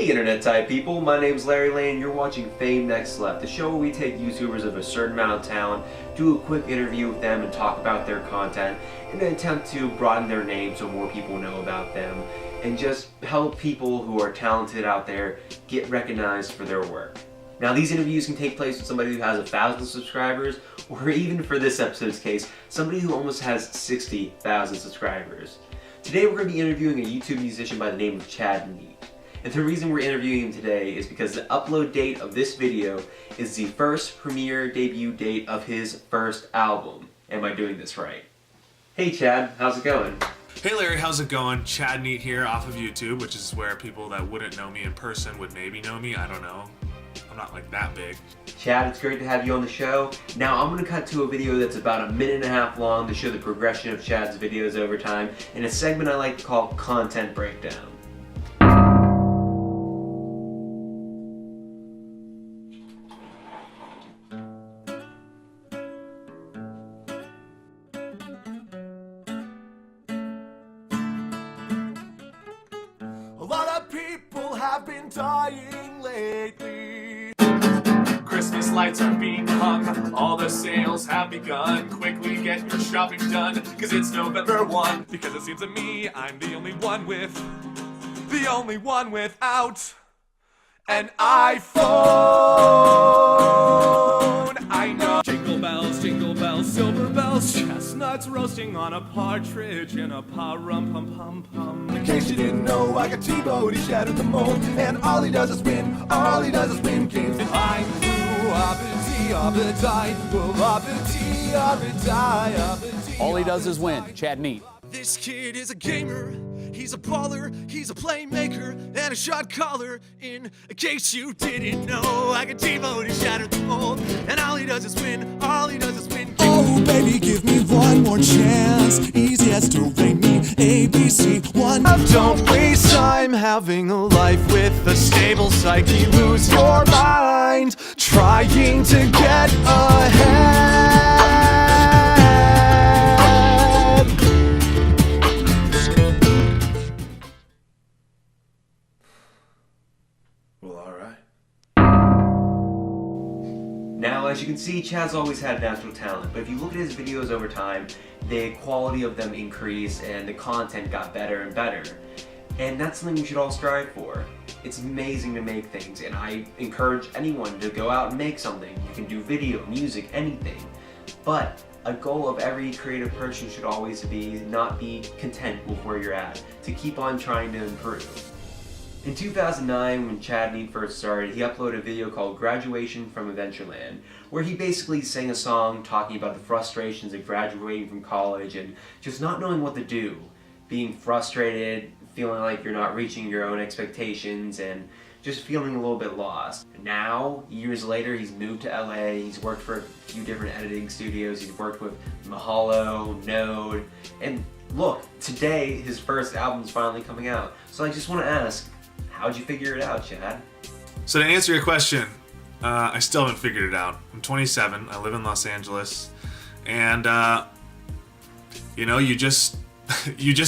Hey internet type people, my name's Larry Lane and you're watching Fame Next Left, the show where we take YouTubers of a certain amount of talent, do a quick interview with them and talk about their content in an attempt to broaden their name so more people know about them and just help people who are talented out there get recognized for their work. Now these interviews can take place with somebody who has 1,000 subscribers or even for this episode's case, somebody who almost has 60,000 subscribers. Today we're going to be interviewing a YouTube musician by the name of Chad Neidt. And the reason we're interviewing him today is because the upload date of this video is the first premiere debut date of his first album. Am I doing this right? Hey Chad, how's it going? Hey Larry, how's it going? Chad Neidt here off of YouTube, which is where people that wouldn't know me in person would maybe know me, I don't know. I'm not like that big. Chad, it's great to have you on the show. Now I'm going to cut to a video that's about 1.5 minutes long to show the progression of Chad's videos over time in a segment I like to call Content Breakdown. A lot of people have been dying lately. Christmas lights are being hung, all the sales have begun. Quickly get your shopping done, cause it's November 1. Because it seems to me I'm the only one without an iPhone. I know. Jingle bells, silver bells, chestnuts roasting on a partridge in a pa-rum-pum-pum-pum. In case you didn't know, I got T-Bone, he shattered the mold, and all he does is win games. I'm through, All he does is win. Chad Neidt. This kid is a gamer, he's a baller, he's a playmaker, and a shot caller. In case you didn't know, I got T-Bone, he shattered the mold, and all he does is win games. Oh baby, give me one more chance. Easy as to rate me ABC 1. Don't waste time having a life with a stable psyche. Lose your mind trying to get ahead. Well, alright. Now, as you can see, Chad's always had natural talent, but if you look at his videos over time, the quality of them increased and the content got better and better. And that's something we should all strive for. It's amazing to make things, and I encourage anyone to go out and make something. You can do video, music, anything. But a goal of every creative person should always be not be content with where you're at, to keep on trying to improve. In 2009, when Chad Neidt first started, he uploaded a video called Graduation from Adventureland, where he basically sang a song talking about the frustrations of graduating from college and just not knowing what to do, being frustrated, feeling like you're not reaching your own expectations, and just feeling a little bit lost. Now, years later, he's moved to LA, he's worked for a few different editing studios, he's worked with Mahalo, Node, and look, today his first album's finally coming out. So I just want to ask, how'd you figure it out, Chad? So to answer your question, I still haven't figured it out. I'm 27, I live in Los Angeles, and you know, you just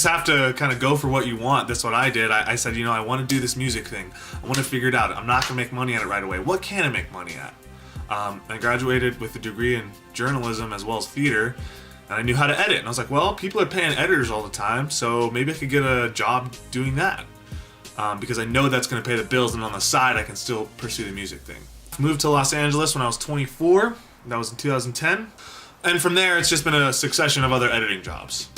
have to kind of go for what you want. That's what I did. I said, you know, I want to do this music thing. I want to figure it out. I'm not going to make money at it right away. What can I make money at? I graduated with a degree in journalism as well as theater, and I knew how to edit. And I was like, well, people are paying editors all the time, so maybe I could get a job doing that. Because I know that's going to pay the bills, and on the side I can still pursue the music thing. Moved to Los Angeles when I was 24, that was in 2010, and from there it's just been a succession of other editing jobs.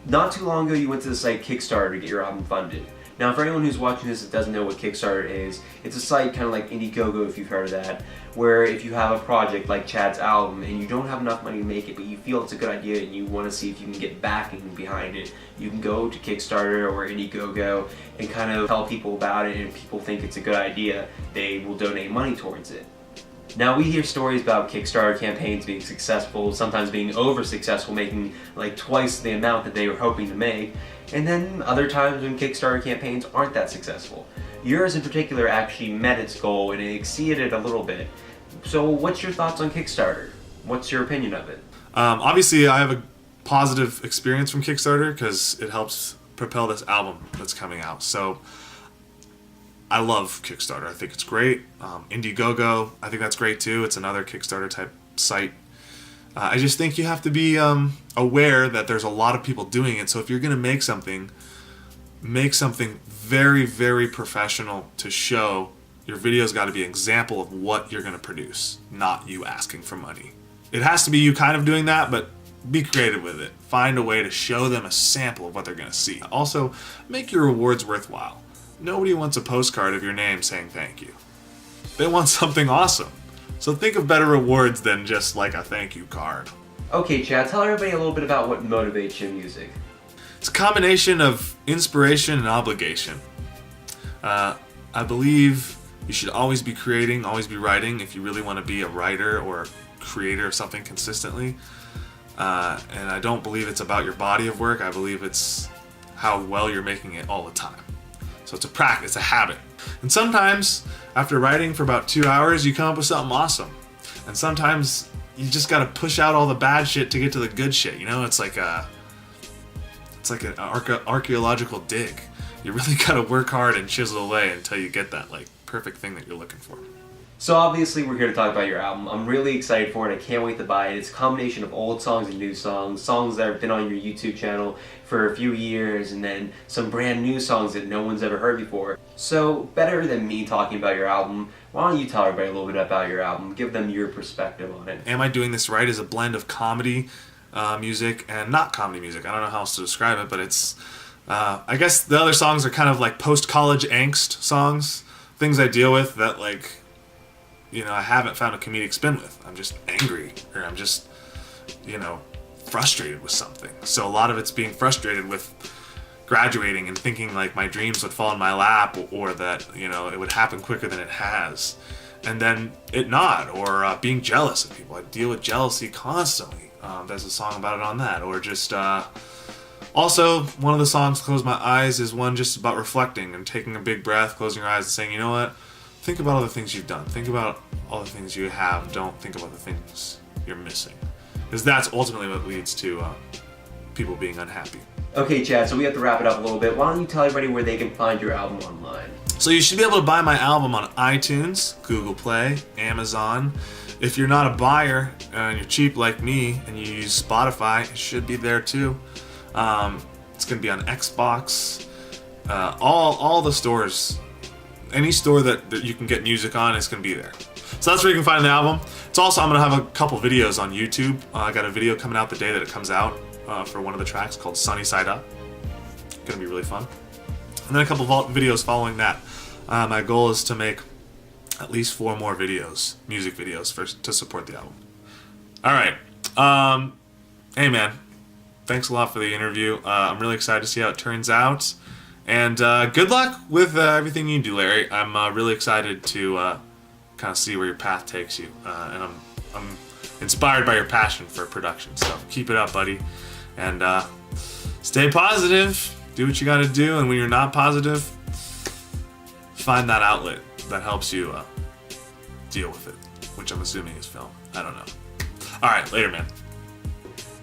Not too long ago you went to the site Kickstarter to get your album funded. Now for anyone who's watching this that doesn't know what Kickstarter is, it's a site kind of like Indiegogo if you've heard of that, where if you have a project like Chad's album and you don't have enough money to make it but you feel it's a good idea and you want to see if you can get backing behind it, you can go to Kickstarter or Indiegogo and kind of tell people about it, and if people think it's a good idea, they will donate money towards it. Now we hear stories about Kickstarter campaigns being successful, sometimes being over successful, making like twice the amount that they were hoping to make, and then other times when Kickstarter campaigns aren't that successful. Yours in particular actually met its goal and it exceeded it a little bit. So what's your thoughts on Kickstarter? What's your opinion of it? Obviously I have a positive experience from Kickstarter because it helps propel this album that's coming out. So I love Kickstarter. I think it's great. Indiegogo, I think that's great too. It's another Kickstarter type site. I just think you have to be aware that there's a lot of people doing it. So if you're going to make something very, very professional to show. Your video's got to be an example of what you're going to produce, not you asking for money. It has to be you kind of doing that, but be creative with it. Find a way to show them a sample of what they're going to see. Also, make your rewards worthwhile. Nobody wants a postcard of your name saying thank you. They want something awesome. So think of better rewards than just like a thank you card. Okay, Chad, tell everybody a little bit about what motivates your music. It's a combination of inspiration and obligation. I believe you should always be creating, always be writing if you really want to be a writer or a creator of something consistently. And I don't believe it's about your body of work. I believe it's how well you're making it all the time. So it's a practice, a habit. And sometimes, after writing for about 2 hours, you come up with something awesome. And sometimes you just gotta push out all the bad shit to get to the good shit. You know, it's like an archaeological dig. You really gotta work hard and chisel away until you get that like perfect thing that you're looking for. So obviously we're here to talk about your album. I'm really excited for it. I can't wait to buy it. It's a combination of old songs and new songs, songs that have been on your YouTube channel for a few years, and then some brand new songs that no one's ever heard before. So better than me talking about your album, why don't you tell everybody a little bit about your album, give them your perspective on it. Am I Doing This Right is a blend of comedy music and not comedy music. I don't know how else to describe it, but it's, I guess the other songs are kind of like post-college angst songs, things I deal with that like, you know, I haven't found a comedic spin with. I'm just angry, or I'm just, you know, frustrated with something. So a lot of it's being frustrated with graduating and thinking like my dreams would fall in my lap, or that, you know, it would happen quicker than it has. And then it not, or being jealous of people. I deal with jealousy constantly. There's a song about it on that. Or just, also, one of the songs, Close My Eyes, is one just about reflecting and taking a big breath, closing your eyes and saying, you know what? Think about all the things you've done. Think about all the things you have. Don't think about the things you're missing. Because that's ultimately what leads to people being unhappy. Okay, Chad, so we have to wrap it up a little bit. Why don't you tell everybody where they can find your album online? So you should be able to buy my album on iTunes, Google Play, Amazon. If you're not a buyer and you're cheap like me and you use Spotify, it should be there too. It's going to be on Xbox. All the stores. Any store that you can get music on is going to be there. So that's where you can find the album. It's also, I'm going to have a couple videos on YouTube. I got a video coming out the day that it comes out for one of the tracks called Sunny Side Up. Going to be really fun. And then a couple of videos following that. My goal is to make at least 4 more videos, music videos, to support the album. Alright. Hey man, thanks a lot for the interview. I'm really excited to see how it turns out. And good luck with everything you do, Larry. I'm really excited to kind of see where your path takes you. And I'm inspired by your passion for production. So keep it up, buddy. And stay positive. Do what you got to do. And when you're not positive, find that outlet that helps you deal with it. Which I'm assuming is film. I don't know. All right, later, man.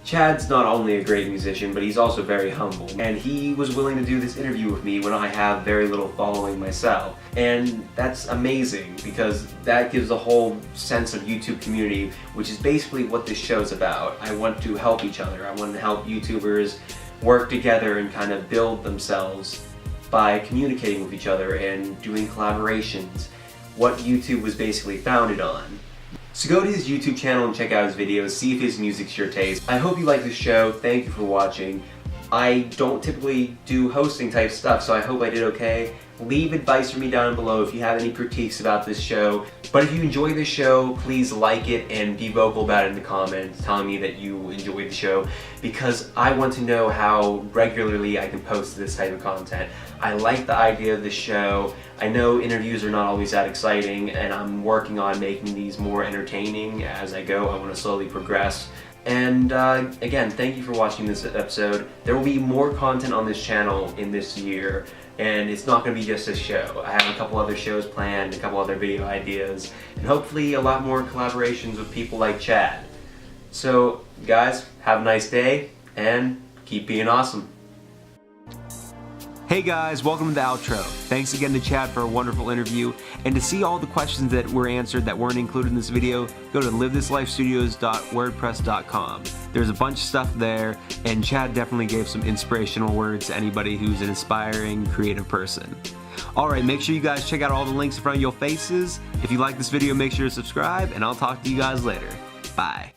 Chad's not only a great musician, but he's also very humble. And he was willing to do this interview with me when I have very little following myself. And that's amazing, because that gives a whole sense of YouTube community, which is basically what this show's about. I want to help each other. I want to help YouTubers work together and kind of build themselves by communicating with each other and doing collaborations. What YouTube was basically founded on. So go to his YouTube channel and check out his videos, see if his music's your taste. I hope you like this show. Thank you for watching. I don't typically do hosting type stuff, so I hope I did okay. Leave advice for me down below if you have any critiques about this show. But if you enjoy this show, please like it and be vocal about it in the comments, telling me that you enjoyed the show, because I want to know how regularly I can post this type of content. I like the idea of this show. I know interviews are not always that exciting, and I'm working on making these more entertaining as I go. I want to slowly progress. And again, thank you for watching this episode. There will be more content on this channel in this year, and it's not going to be just this show. I have a couple other shows planned, a couple other video ideas, and hopefully a lot more collaborations with people like Chad. So, guys, have a nice day, and keep being awesome. Hey guys, welcome to the outro. Thanks again to Chad for a wonderful interview, and to see all the questions that were answered that weren't included in this video, go to livethislifestudios.wordpress.com. There's a bunch of stuff there, and Chad definitely gave some inspirational words to anybody who's an aspiring, creative person. Alright, make sure you guys check out all the links in front of your faces. If you like this video, make sure to subscribe, and I'll talk to you guys later. Bye.